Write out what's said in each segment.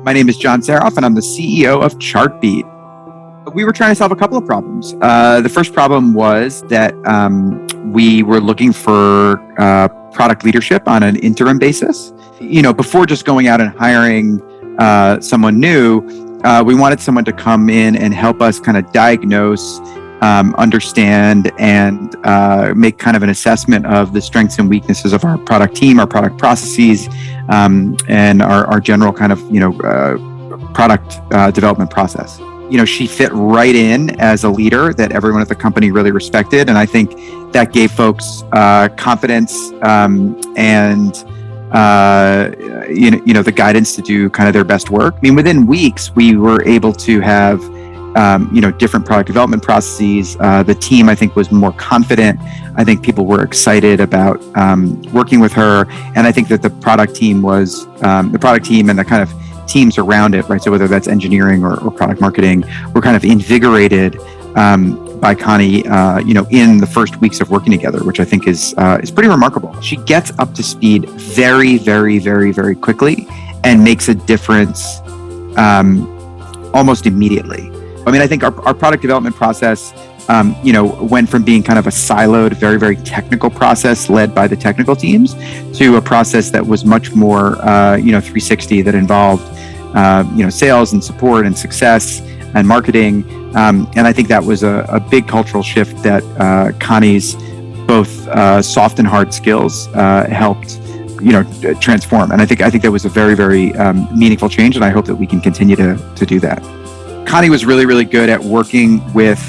My name is John Saroff, and I'm the CEO of Chartbeat. We were trying to solve a couple of problems. The first problem was that we were looking for product leadership on an interim basis. Before just going out and hiring someone new, we wanted someone to come in and help us kind of diagnose, understand, and make kind of an assessment of the strengths and weaknesses of our product team, our product processes, and our general kind of, product development process. She fit right in as a leader that everyone at the company really respected. And I think that gave folks confidence and the guidance to do kind of their best work. I mean, within weeks, we were able to have, different product development processes. The team, I think, was more confident. I think people were excited about working with her. And I think that the product team and the kind of teams around it, right? So whether that's engineering or product marketing, were kind of invigorated by Connie, in the first weeks of working together, which I think is pretty remarkable. She gets up to speed very, very, very, very quickly and makes a difference almost immediately. I mean, I think our product development process, went from being kind of a siloed, very, very technical process led by the technical teams to a process that was much more, 360, that involved, sales and support and success and marketing. And I think that was a big cultural shift that Connie's both soft and hard skills helped, transform. And I think that was a very, very meaningful change. And I hope that we can continue to do that. Connie was really, really good at working with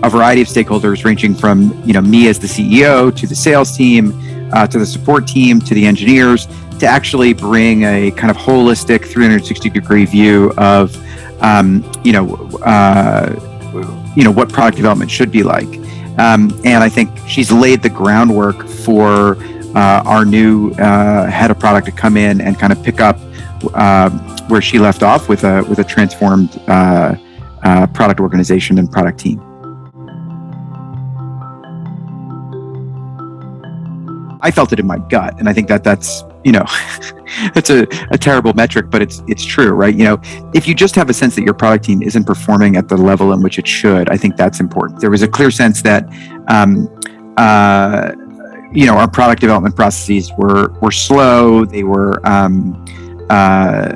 a variety of stakeholders, ranging from, me as the CEO to the sales team, to the support team, to the engineers, to actually bring a kind of holistic 360-degree view of, what product development should be like. And I think she's laid the groundwork for our new head of product to come in and kind of pick up where she left off with a transformed product organization and product team. I felt it in my gut, and I think that's it's a terrible metric, but it's true, right? If you just have a sense that your product team isn't performing at the level in which it should, I think that's important. There was a clear sense that our product development processes were slow. They were not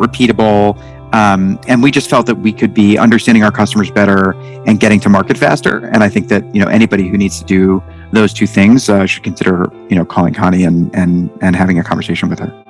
repeatable. And we just felt that we could be understanding our customers better and getting to market faster. And I think that, anybody who needs to do those two things should consider, calling Connie and having a conversation with her.